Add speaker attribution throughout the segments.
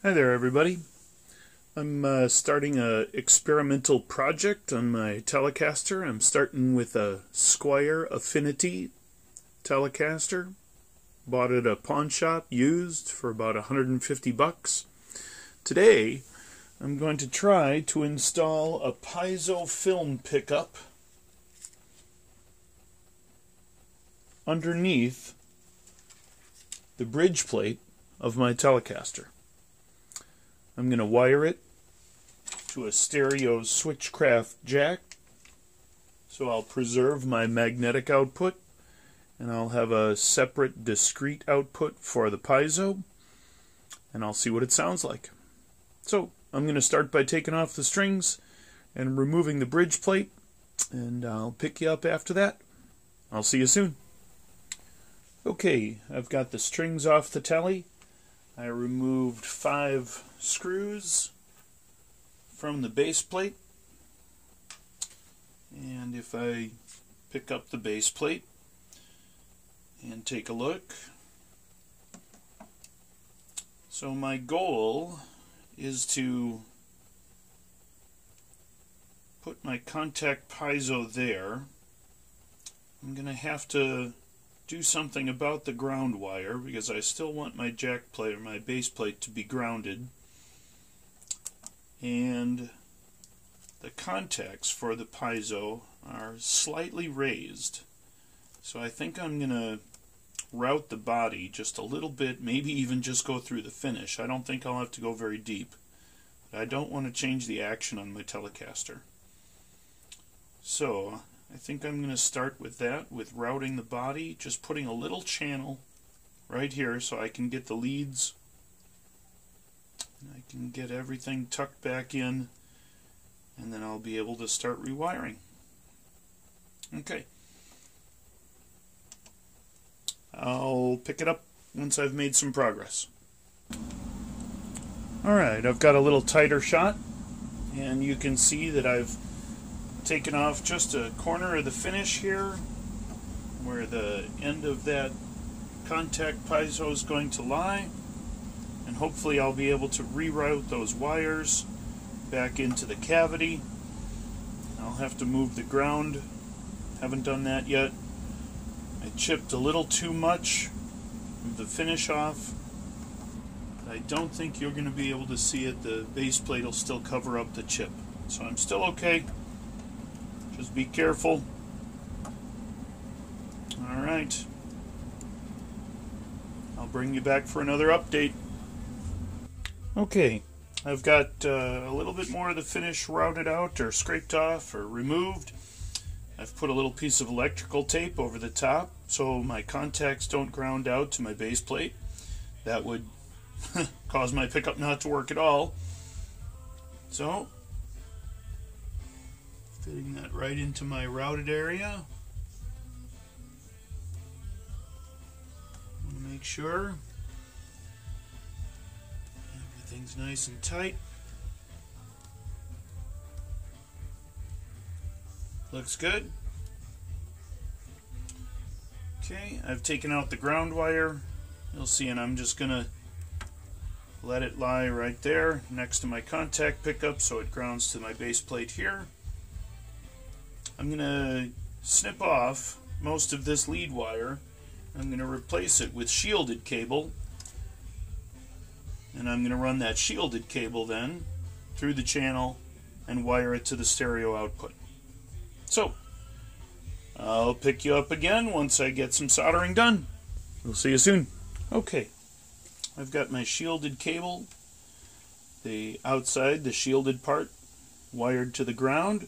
Speaker 1: Hi there, everybody. I'm starting a experimental project on my Telecaster. I'm starting with a Squire Affinity Telecaster. Bought it at a pawn shop, used for about 150 bucks. Today, I'm going to try to install a Piezo film pickup underneath the bridge plate of my Telecaster. I'm going to wire it to a stereo switchcraft jack, so I'll preserve my magnetic output, and I'll have a separate discrete output for the piezo, and I'll see what it sounds like. So I'm going to start by taking off the strings and removing the bridge plate, and I'll pick you up after that. I'll see you soon. Okay, I've got the strings off the telly. I removed 5 screws from the base plate, and if I pick up the base plate and take a look, so my goal is to put my contact piezo there. I'm going to have to do something about the ground wire because I still want my jack plate or my base plate to be grounded, and the contacts for the piezo are slightly raised, so I think I'm gonna route the body just a little bit, maybe even just go through the finish. I don't think I'll have to go very deep, but I don't want to change the action on my Telecaster. So I think I'm going to start with that, with routing the body, just putting a little channel right here so I can get the leads. I can get everything tucked back in, and then I'll be able to start rewiring. Okay. I'll pick it up once I've made some progress. Alright, I've got a little tighter shot, and you can see that I've taken off just a corner of the finish here where the end of that contact piezo is going to lie, and hopefully I'll be able to reroute those wires back into the cavity. I'll have to move the ground, haven't done that yet. I chipped a little too much of the finish off. I don't think you're going to be able to see it. The base plate will still cover up the chip, so I'm still okay. Just be careful. Alright. I'll bring you back for another update. Okay, I've got a little bit more of the finish routed out or scraped off or removed. I've put a little piece of electrical tape over the top so my contacts don't ground out to my base plate. That would cause my pickup not to work at all. So fitting that right into my routed area. I want to make sure everything's nice and tight. Looks good. Okay, I've taken out the ground wire. You'll see, and I'm just gonna let it lie right there next to my contact pickup so it grounds to my base plate here. I'm going to snip off most of this lead wire. I'm going to replace it with shielded cable, and I'm going to run that shielded cable then through the channel and wire it to the stereo output. So I'll pick you up again once I get some soldering done. We'll see you soon. Okay, I've got my shielded cable, the outside, the shielded part, wired to the ground,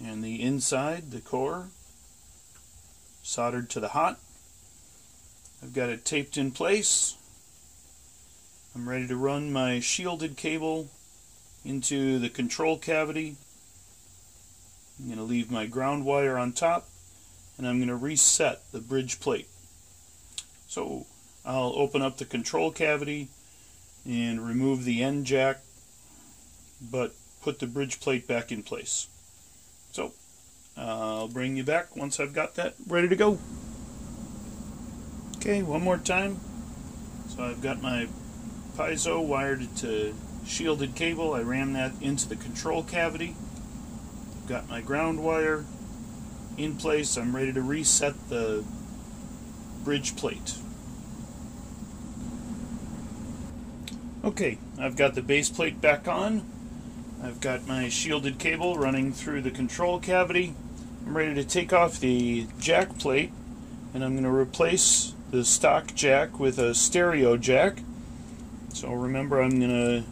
Speaker 1: and the inside, the core, soldered to the hot. I've got it taped in place. I'm ready to run my shielded cable into the control cavity. I'm going to leave my ground wire on top, and I'm going to reset the bridge plate. So I'll open up the control cavity and remove the end jack, but put the bridge plate back in place. So I'll bring you back once I've got that ready to go. Okay, one more time. So I've got my Piezo, wired it to shielded cable. I ran that into the control cavity. Got my ground wire in place. I'm ready to reset the bridge plate. Okay, I've got the base plate back on. I've got my shielded cable running through the control cavity. I'm ready to take off the jack plate, and I'm going to replace the stock jack with a stereo jack. So remember, I'm going to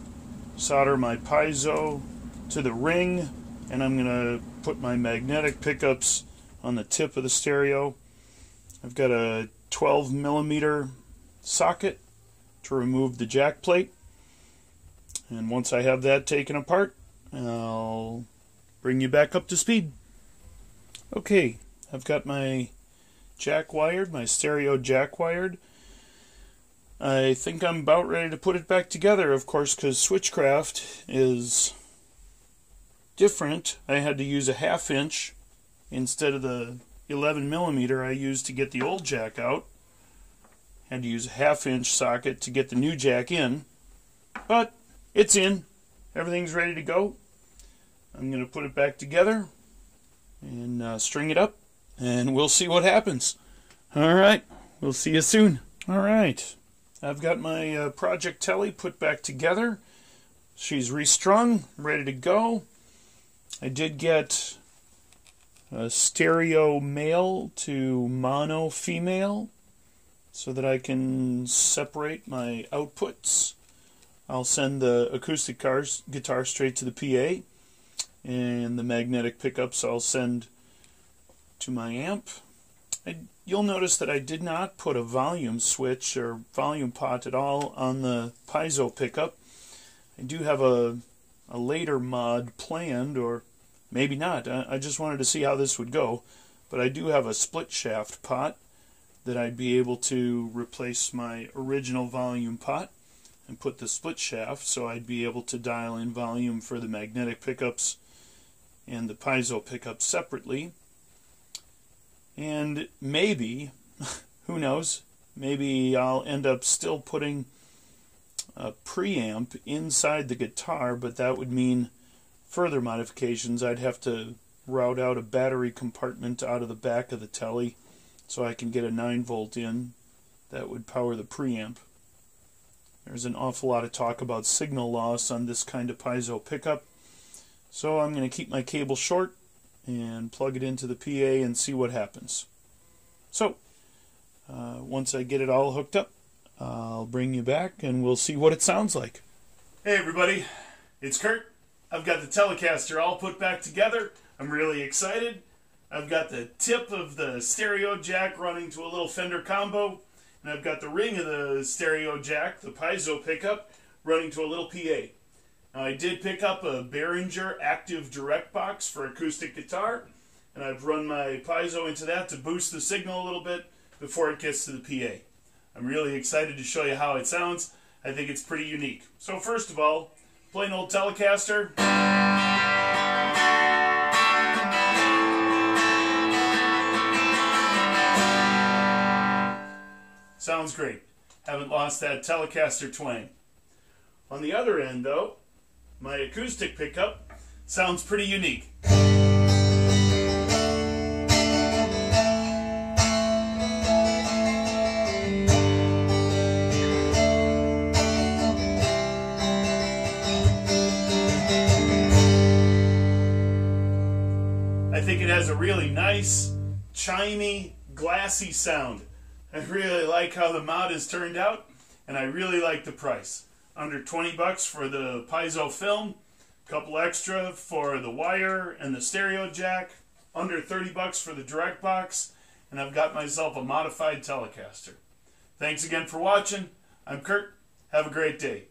Speaker 1: solder my Piezo to the ring, and I'm going to put my magnetic pickups on the tip of the stereo. I've got a 12mm socket to remove the jack plate, and once I have that taken apart, I'll bring you back up to speed. Okay, I've got my jack wired, my stereo jack wired. I think I'm about ready to put it back together, of course, because Switchcraft is different. I had to use a 1/2 inch instead of the 11mm I used to get the old jack out. Had to use a 1/2 inch socket to get the new jack in, but it's in. Everything's ready to go. I'm going to put it back together and string it up, and we'll see what happens. Alright, we'll see you soon. Alright, I've got my Project Tele put back together. She's restrung, ready to go. I did get a stereo male to mono female so that I can separate my outputs. I'll send the acoustic guitar straight to the PA, and the magnetic pickups I'll send to my amp. You'll notice that I did not put a volume switch or volume pot at all on the Piezo pickup. I do have a later mod planned, or maybe not. I just wanted to see how this would go. But I do have a split shaft pot that I'd be able to replace my original volume pot and put the split shaft, so I'd be able to dial in volume for the magnetic pickups and the Piezo pickups separately. And maybe, who knows, maybe I'll end up still putting a preamp inside the guitar, but that would mean further modifications. I'd have to route out a battery compartment out of the back of the Tele so I can get a 9-volt in that would power the preamp. There's an awful lot of talk about signal loss on this kind of Piezo pickup, so I'm going to keep my cable short and plug it into the PA and see what happens. So, once I get it all hooked up, I'll bring you back and we'll see what it sounds like. Hey everybody, it's Kurt. I've got the Telecaster all put back together. I'm really excited. I've got the tip of the stereo jack running to a little Fender combo, and I've got the ring of the stereo jack, the Piezo pickup, running to a little PA. Now, I did pick up a Behringer active direct box for acoustic guitar, and I've run my Piezo into that to boost the signal a little bit before it gets to the PA. I'm really excited to show you how it sounds. I think it's pretty unique. So first of all, plain old Telecaster. Sounds great. Haven't lost that Telecaster twang. On the other end, though, my acoustic pickup sounds pretty unique. I think it has a really nice, chimey, glassy sound. I really like how the mod has turned out, and I really like the price. Under 20 bucks for the Piezo film, a couple extra for the wire and the stereo jack, under 30 bucks for the direct box, and I've got myself a modified Telecaster. Thanks again for watching. I'm Kurt. Have a great day.